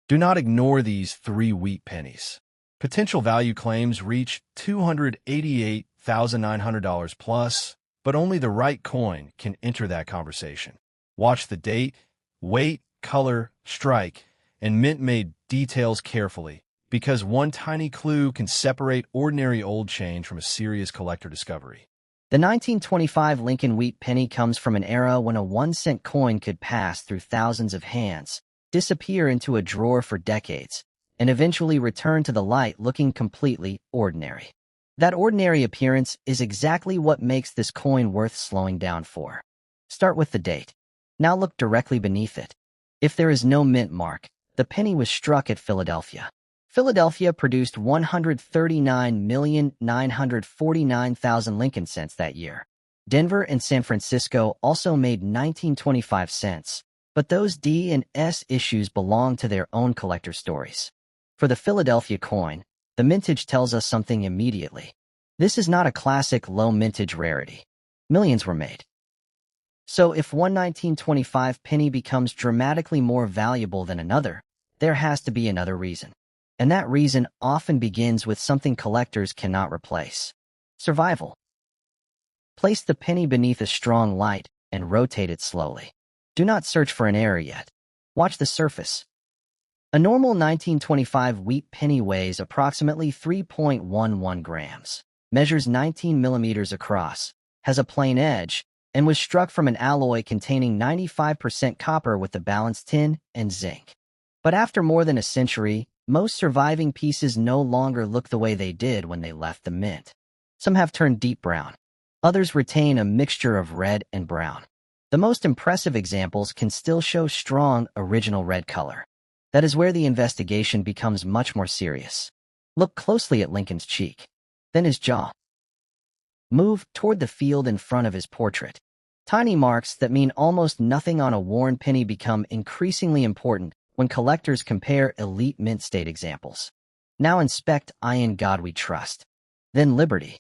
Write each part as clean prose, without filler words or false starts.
Do not ignore these 3 wheat pennies. Potential value claims reach $288,900 plus, but only the right coin can enter that conversation. Watch the date, weight, color, strike, and mint-made details carefully, because one tiny clue can separate ordinary old change from a serious collector discovery. The 1925 Lincoln Wheat Penny comes from an era when a 1-cent coin could pass through thousands of hands, disappear into a drawer for decades, and eventually return to the light looking completely ordinary. That ordinary appearance is exactly what makes this coin worth slowing down for. Start with the date. Now look directly beneath it. If there is no mint mark, the penny was struck at Philadelphia. Philadelphia produced 139,949,000 Lincoln cents that year. Denver and San Francisco also made 1925 cents, but those D and S issues belong to their own collector stories. For the Philadelphia coin, the mintage tells us something immediately. This is not a classic low mintage rarity. Millions were made. So if one 1925 penny becomes dramatically more valuable than another, there has to be another reason. And that reason often begins with something collectors cannot replace. Survival. Place the penny beneath a strong light and rotate it slowly. Do not search for an error yet. Watch the surface. A normal 1925 wheat penny weighs approximately 3.11 grams, measures 19 millimeters across, has a plain edge, and was struck from an alloy containing 95% copper with the balance tin and zinc. But after more than a century, most surviving pieces no longer look the way they did when they left the mint. Some have turned deep brown. Others retain a mixture of red and brown. The most impressive examples can still show strong, original red color. That is where the investigation becomes much more serious. Look closely at Lincoln's cheek, then his jaw. Move toward the field in front of his portrait. Tiny marks that mean almost nothing on a worn penny become increasingly important when collectors compare elite mint state examples. Now inspect I In God We Trust, then Liberty,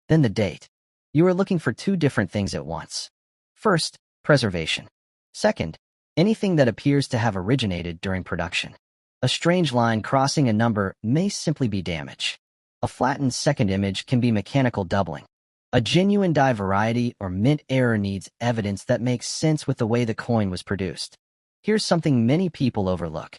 then the date. You are looking for two different things at once. First, preservation. Second, anything that appears to have originated during production. A strange line crossing a number may simply be damage. A flattened second image can be mechanical doubling. A genuine die variety or mint error needs evidence that makes sense with the way the coin was produced. Here's something many people overlook.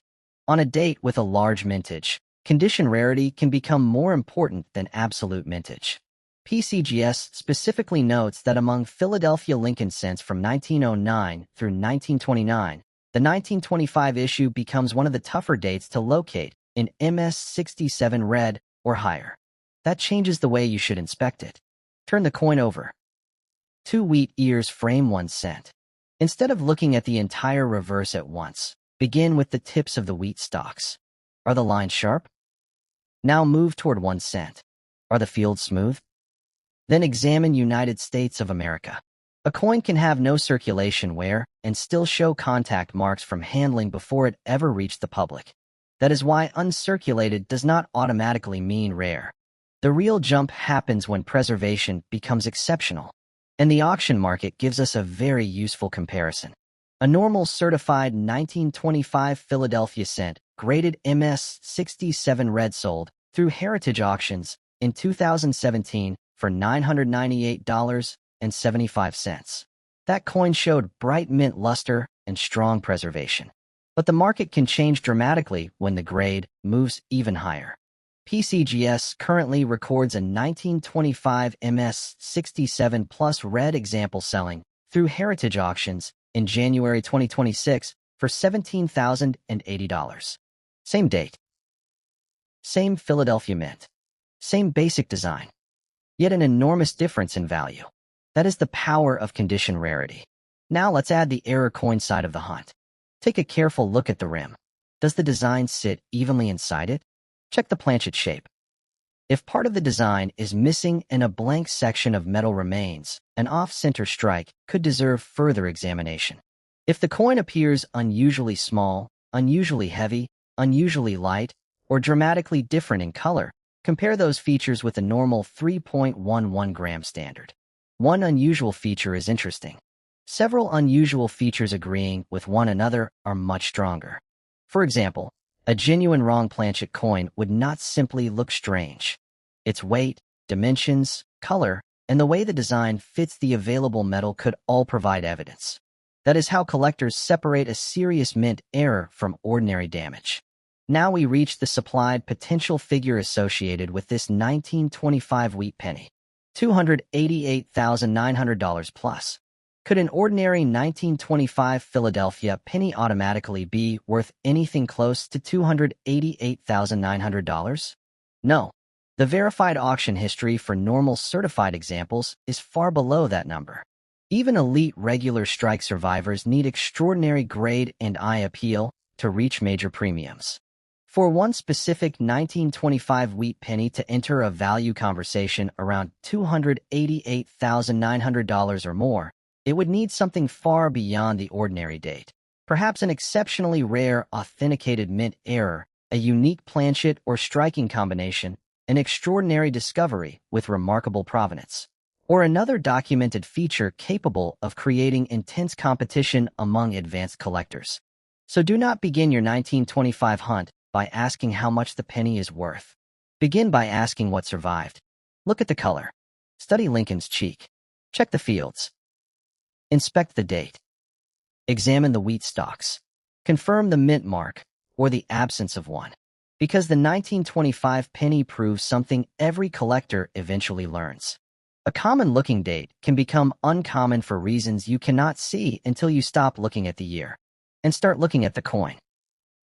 On a date with a large mintage, condition rarity can become more important than absolute mintage. PCGS specifically notes that among Philadelphia Lincoln cents from 1909 through 1929, the 1925 issue becomes one of the tougher dates to locate in MS67 red or higher. That changes the way you should inspect it. Turn the coin over. 2 wheat ears frame 1 cent. Instead of looking at the entire reverse at once, begin with the tips of the wheat stalks. Are the lines sharp? Now move toward 1 cent. Are the fields smooth? Then examine United States of America. A coin can have no circulation wear and still show contact marks from handling before it ever reached the public. That is why uncirculated does not automatically mean rare. The real jump happens when preservation becomes exceptional. And the auction market gives us a very useful comparison. A normal certified 1925 Philadelphia cent, graded MS67 red sold through Heritage Auctions in 2017 for $998.75. That coin showed bright mint luster and strong preservation. But the market can change dramatically when the grade moves even higher. PCGS currently records a 1925 MS67 plus red example selling through Heritage Auctions in January 2026 for $17,080. Same date. Same Philadelphia mint. Same basic design. Yet an enormous difference in value. That is the power of condition rarity. Now let's add the error coin side of the hunt. Take a careful look at the rim. Does the design sit evenly inside it? Check the planchet shape. If part of the design is missing and a blank section of metal remains, an off-center strike could deserve further examination. If the coin appears unusually small, unusually heavy, unusually light, or dramatically different in color, compare those features with the normal 3.11 gram standard. One unusual feature is interesting. Several unusual features agreeing with one another are much stronger. For example, a genuine wrong planchet coin would not simply look strange. Its weight, dimensions, color, and the way the design fits the available metal could all provide evidence. That is how collectors separate a serious mint error from ordinary damage. Now we reach the supplied potential figure associated with this 1925 wheat penny. $288,900 plus. Could an ordinary 1925 Philadelphia penny automatically be worth anything close to $288,900? No. The verified auction history for normal certified examples is far below that number. Even elite regular strike survivors need extraordinary grade and eye appeal to reach major premiums. For one specific 1925 wheat penny to enter a value conversation around $288,900 or more, it would need something far beyond the ordinary date. Perhaps an exceptionally rare authenticated mint error, a unique planchet or striking combination, an extraordinary discovery with remarkable provenance, or another documented feature capable of creating intense competition among advanced collectors. So do not begin your 1925 hunt by asking how much the penny is worth. Begin by asking what survived. Look at the color. Study Lincoln's cheek. Check the fields. Inspect the date. Examine the wheat stalks. Confirm the mint mark or the absence of one. Because the 1925 penny proves something every collector eventually learns. A common-looking date can become uncommon for reasons you cannot see until you stop looking at the year and start looking at the coin.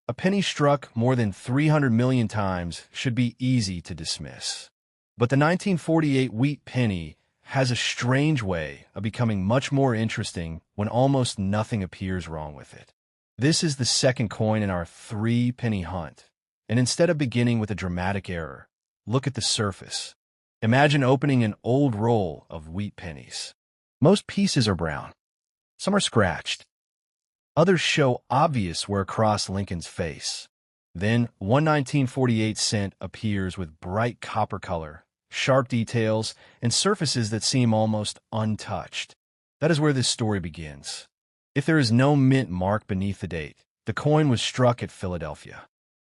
A penny struck more than 300 million times should be easy to dismiss. But the 1948 wheat penny has a strange way of becoming much more interesting when almost nothing appears wrong with it. This is the second coin in our three-penny hunt, and instead of beginning with a dramatic error, look at the surface. Imagine opening an old roll of wheat pennies. Most pieces are brown. Some are scratched. Others show obvious wear across Lincoln's face. Then, one 1948 cent appears with bright copper color, sharp details, and surfaces that seem almost untouched. That is where this story begins. If there is no mint mark beneath the date, the coin was struck at Philadelphia.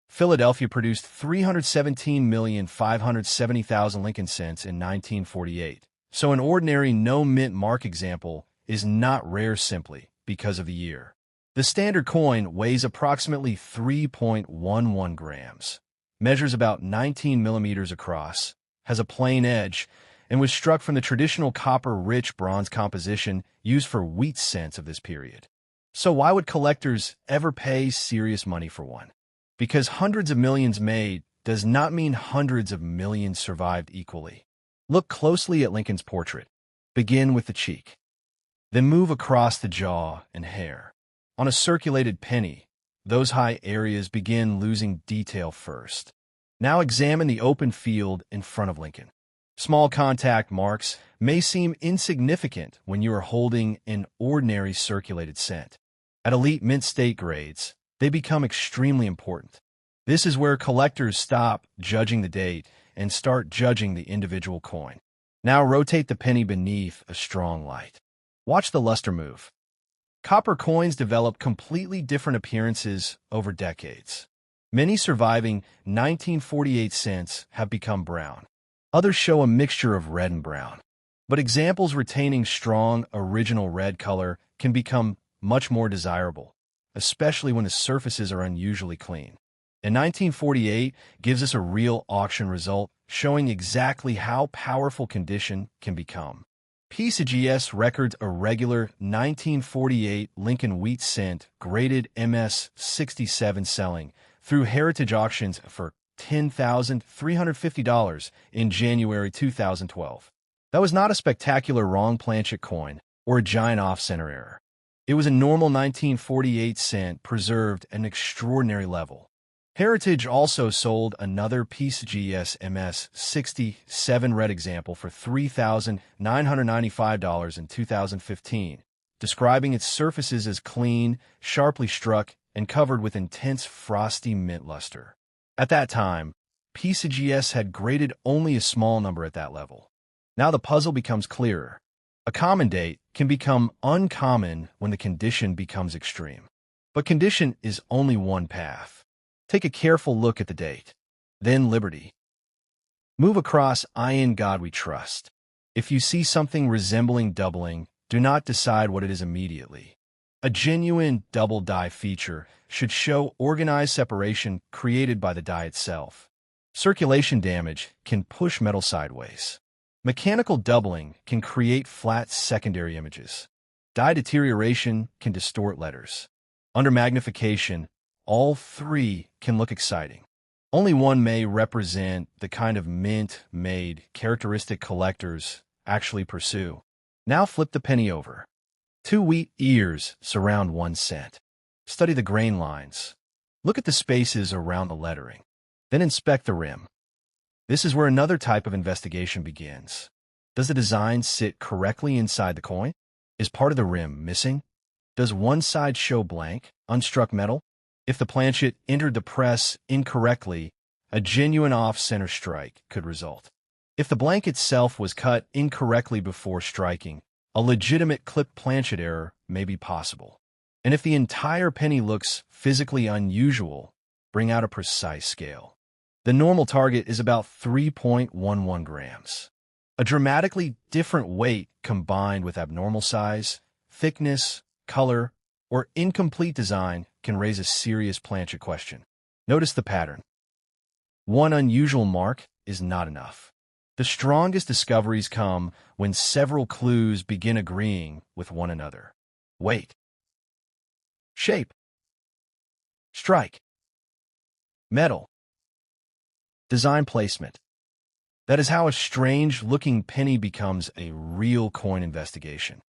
Philadelphia produced 317,570,000 Lincoln cents in 1948. So an ordinary no mint mark example is not rare simply because of the year. The standard coin weighs approximately 3.11 grams, measures about 19 millimeters across, has a plain edge, and was struck from the traditional copper-rich bronze composition used for wheat cents of this period. So why would collectors ever pay serious money for one? Because hundreds of millions made does not mean hundreds of millions survived equally. Look closely at Lincoln's portrait. Begin with the cheek. Then move across the jaw and hair. On a circulated penny, those high areas begin losing detail first. Now examine the open field in front of Lincoln. Small contact marks may seem insignificant when you are holding an ordinary circulated cent. At elite mint state grades, they become extremely important. This is where collectors stop judging the date and start judging the individual coin. Now rotate the penny beneath a strong light. Watch the luster move. Copper coins develop completely different appearances over decades. Many surviving 1948 cents have become brown. Others show a mixture of red and brown. But examples retaining strong, original red color can become much more desirable, especially when the surfaces are unusually clean. And 1948 gives us a real auction result showing exactly how powerful condition can become. PCGS records a regular 1948 Lincoln Wheat Cent graded MS-67 selling through Heritage Auctions for $10,350 in January 2012. That was not a spectacular wrong planchet coin or a giant off-center error. It was a normal 1948 cent preserved at an extraordinary level. Heritage also sold another PCGS MS-67 red example for $3,995 in 2015, describing its surfaces as clean, sharply struck, and covered with intense frosty mint luster. At that time, PCGS had graded only a small number at that level. Now the puzzle becomes clearer. A common date can become uncommon when the condition becomes extreme. But condition is only one path. Take a careful look at the date. Then Liberty. Move across I in God we trust. If you see something resembling doubling, do not decide what it is immediately. A genuine double die feature should show organized separation created by the die itself. Circulation damage can push metal sideways. Mechanical doubling can create flat secondary images. Die deterioration can distort letters. Under magnification, all three can look exciting. Only one may represent the kind of mint-made characteristic collectors actually pursue. Now flip the penny over. 2 wheat ears surround 1 cent. Study the grain lines. Look at the spaces around the lettering. Then inspect the rim. This is where another type of investigation begins. Does the design sit correctly inside the coin? Is part of the rim missing? Does one side show blank, unstruck metal? If the planchet entered the press incorrectly, a genuine off-center strike could result. If the blank itself was cut incorrectly before striking, a legitimate clipped planchet error may be possible. And if the entire penny looks physically unusual, bring out a precise scale. The normal target is about 3.11 grams. A dramatically different weight combined with abnormal size, thickness, color, or incomplete design can raise a serious planchet question. Notice the pattern. One unusual mark is not enough. The strongest discoveries come when several clues begin agreeing with one another. Weight, shape, strike, metal, design placement. That is how a strange-looking penny becomes a real coin investigation.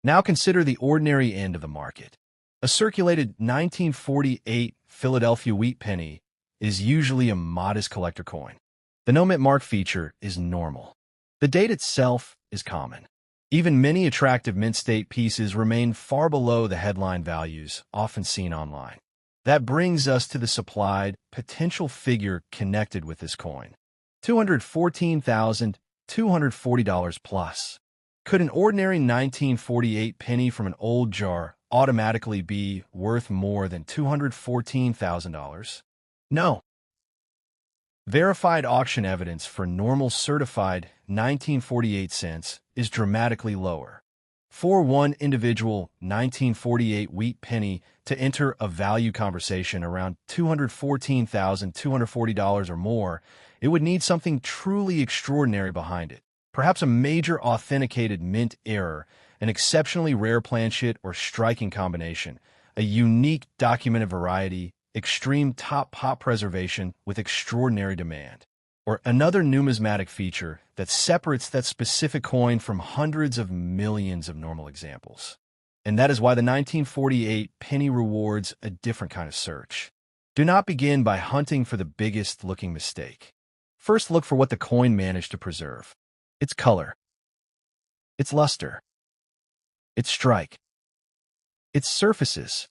Now consider the ordinary end of the market. A circulated 1948 Philadelphia wheat penny is usually a modest collector coin. The no mint mark feature is normal. The date itself is common. Even many attractive mint state pieces remain far below the headline values often seen online. That brings us to the supplied potential figure connected with this coin. $214,240 plus. Could an ordinary 1948 penny from an old jar automatically be worth more than $214,000? No. Verified auction evidence for normal certified 1948 cents is dramatically lower. For one individual 1948 wheat penny to enter a value conversation around $214,240 or more, it would need something truly extraordinary behind it. Perhaps a major authenticated mint error, an exceptionally rare planchet or striking combination, a unique documented variety, extreme top pop preservation with extraordinary demand, or another numismatic feature that separates that specific coin from hundreds of millions of normal examples. And that is why the 1948 penny rewards a different kind of search. Do not begin by hunting for the biggest looking mistake. First, look for what the coin managed to preserve. Its color, its luster, its strike, its surfaces.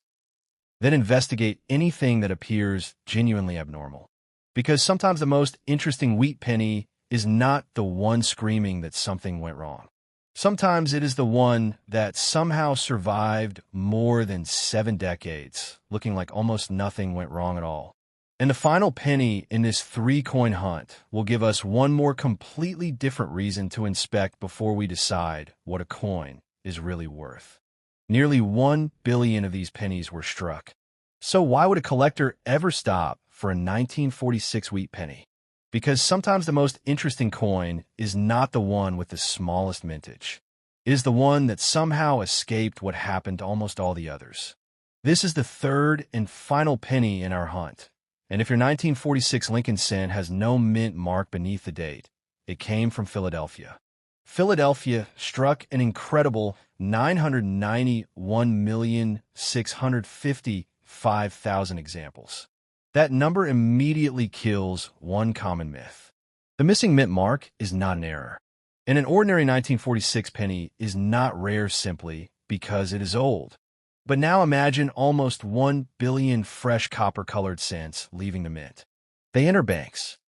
Then investigate anything that appears genuinely abnormal. Because sometimes the most interesting wheat penny is not the one screaming that something went wrong. Sometimes it is the one that somehow survived more than 7 decades, looking like almost nothing went wrong at all. And the final penny in this 3-coin hunt will give us one more completely different reason to inspect before we decide what a coin is really worth. Nearly 1 billion of these pennies were struck. So why would a collector ever stop for a 1946 wheat penny? Because sometimes the most interesting coin is not the one with the smallest mintage. It is the one that somehow escaped what happened to almost all the others. This is the third and final penny in our hunt. And if your 1946 Lincoln cent has no mint mark beneath the date, it came from Philadelphia. Philadelphia struck an incredible 991,655,000 examples. That number immediately kills one common myth. The missing mint mark is not an error. And an ordinary 1946 penny is not rare simply because it is old. But now imagine almost 1 billion fresh copper-colored cents leaving the mint. They enter banks,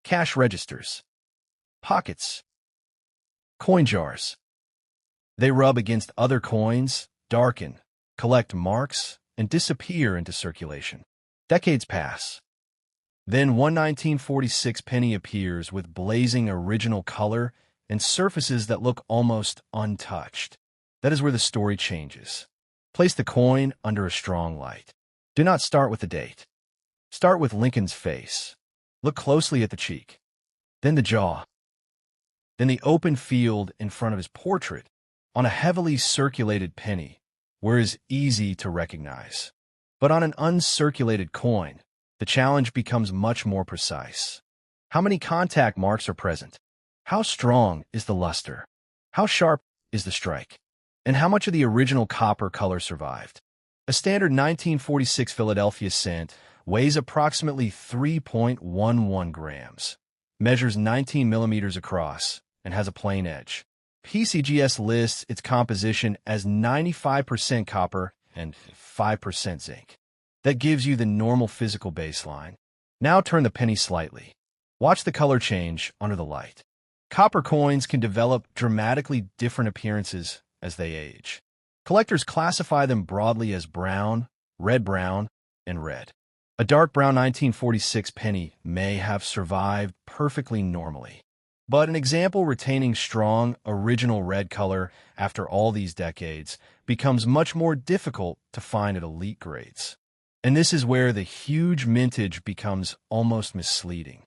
cash registers, pockets, coin jars. They rub against other coins, darken, collect marks, and disappear into circulation. Decades pass. Then one 1946 penny appears with blazing original color and surfaces that look almost untouched. That is where the story changes. Place the coin under a strong light. Do not start with the date. Start with Lincoln's face. Look closely at the cheek, then the jaw, then the open field in front of his portrait on a heavily circulated penny, where it is easy to recognize. But on an uncirculated coin, the challenge becomes much more precise. How many contact marks are present? How strong is the luster? How sharp is the strike? And how much of the original copper color survived? A standard 1946 Philadelphia cent weighs approximately 3.11 grams, measures 19 millimeters across, and has a plain edge. PCGS lists its composition as 95% copper and 5% zinc. That gives you the normal physical baseline. Now turn the penny slightly. Watch the color change under the light. Copper coins can develop dramatically different appearances as they age. Collectors classify them broadly as brown, and red. A dark brown 1946 penny may have survived perfectly normally, but an example retaining strong, original red color after all these decades becomes much more difficult to find at elite grades. And this is where the huge mintage becomes almost misleading.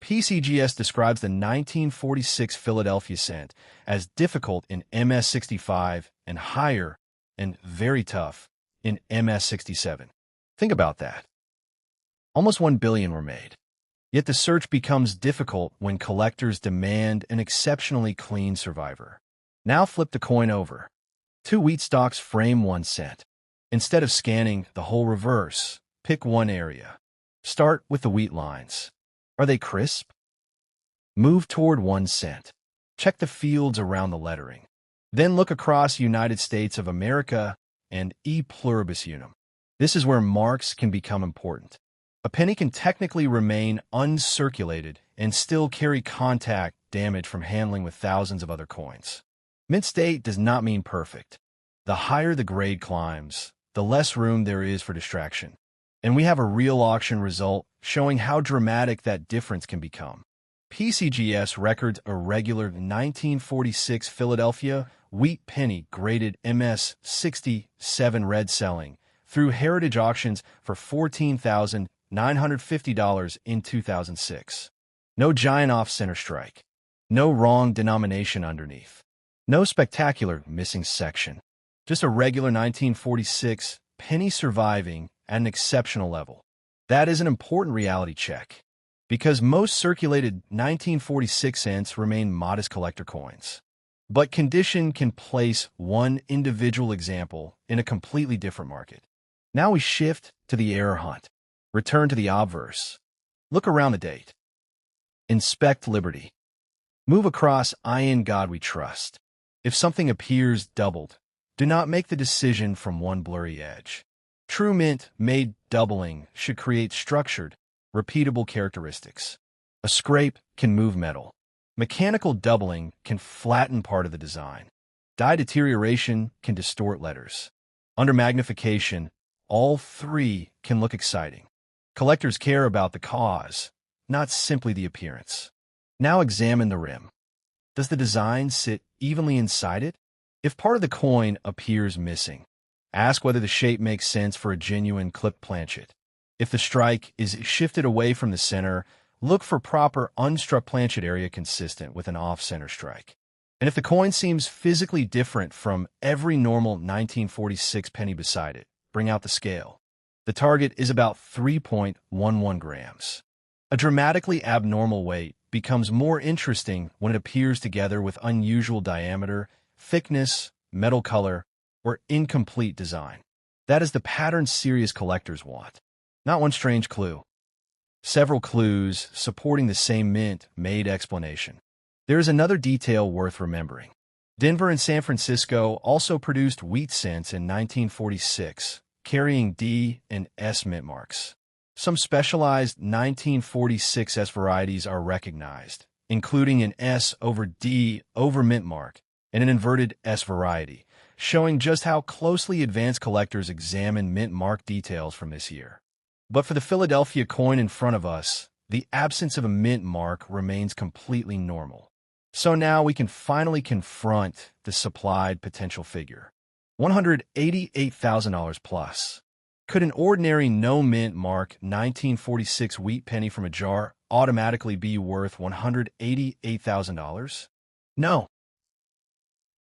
PCGS describes the 1946 Philadelphia cent as difficult in MS65 and higher and very tough in MS67. Think about that. Almost 1 billion were made. Yet the search becomes difficult when collectors demand an exceptionally clean survivor. Now flip the coin over. 2 wheat stalks frame 1 cent. Instead of scanning the whole reverse, pick one area. Start with the wheat lines. Are they crisp? Move toward 1 cent. Check the fields around the lettering. Then look across United States of America and E pluribus unum. This is where marks can become important. A penny can technically remain uncirculated and still carry contact damage from handling with thousands of other coins. Mint state does not mean perfect. The higher the grade climbs, the less room there is for distraction. And we have a real auction result showing how dramatic that difference can become. PCGS records a regular 1946 Philadelphia wheat penny graded MS67 red selling through heritage auctions for $14,950 in 2006. No giant off-center strike. No wrong denomination underneath. No spectacular missing section. Just a regular 1946 penny surviving at an exceptional level. That is an important reality check, because most circulated 1946 cents remain modest collector coins. But condition can place one individual example in a completely different market. Now we shift to the error hunt. Return to the obverse. Look around the date. Inspect liberty. Move across I in God we trust. If something appears doubled, do not make the decision from one blurry edge. True mint made doubling should create structured, repeatable characteristics. A scrape can move metal. Mechanical doubling can flatten part of the design. Die deterioration can distort letters. Under magnification, all three can look exciting. Collectors care about the cause, not simply the appearance. Now examine the rim. Does the design sit evenly inside it? If part of the coin appears missing, ask whether the shape makes sense for a genuine clipped planchet. If the strike is shifted away from the center, look for proper unstruck planchet area consistent with an off-center strike. And if the coin seems physically different from every normal 1946 penny beside it, bring out the scale. The target is about 3.11 grams. A dramatically abnormal weight becomes more interesting when it appears together with unusual diameter, thickness, metal color, or incomplete design. That is the pattern serious collectors want. Not one strange clue. Several clues supporting the same mint-made explanation. There is another detail worth remembering. Denver and San Francisco also produced wheat cents in 1946, carrying D and S mint marks. Some specialized 1946 S varieties are recognized, including an S over D over mint mark and an inverted S variety, showing just how closely advanced collectors examine mint mark details from this year. But for the Philadelphia coin in front of us, the absence of a mint mark remains completely normal. So now we can finally confront the supplied potential figure. $188,000 plus. Could an ordinary no-mint mark 1946 wheat penny from a jar automatically be worth $188,000? No.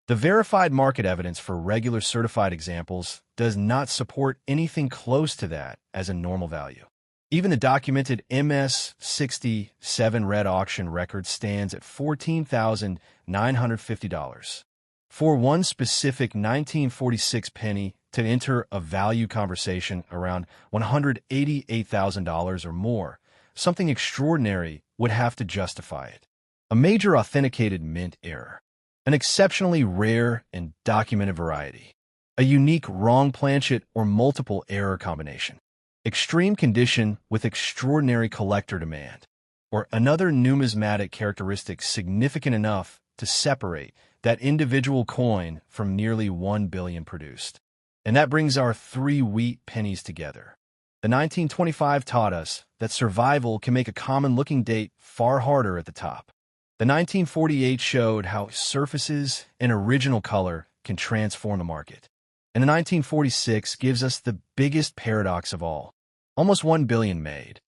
The verified market evidence for regular certified examples does not support anything close to that as a normal value. Even the documented MS-67 red auction record stands at $14,950. For one specific 1946 penny to enter a value conversation around $188,000 or more, something extraordinary would have to justify it. A major authenticated mint error. An exceptionally rare and documented variety. A unique wrong planchet or multiple error combination. Extreme condition with extraordinary collector demand. Or another numismatic characteristic significant enough to separate that individual coin from nearly 1 billion produced. And that brings our 3 wheat pennies together. The 1925 taught us that survival can make a common-looking date far harder at the top. The 1948 showed how surfaces and original color can transform the market. And the 1946 gives us the biggest paradox of all. Almost 1 billion made.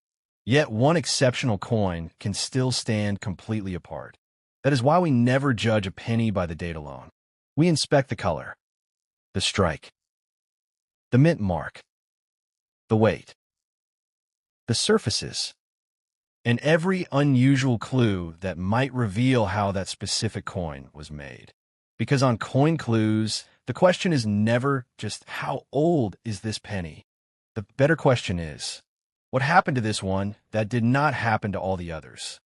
Yet one exceptional coin can still stand completely apart. That is why we never judge a penny by the date alone. We inspect the color, the strike, the mint mark, the weight, the surfaces, and every unusual clue that might reveal how that specific coin was made. Because on Coin Clues, the question is never just how old is this penny? The better question is, what happened to this one that did not happen to all the others?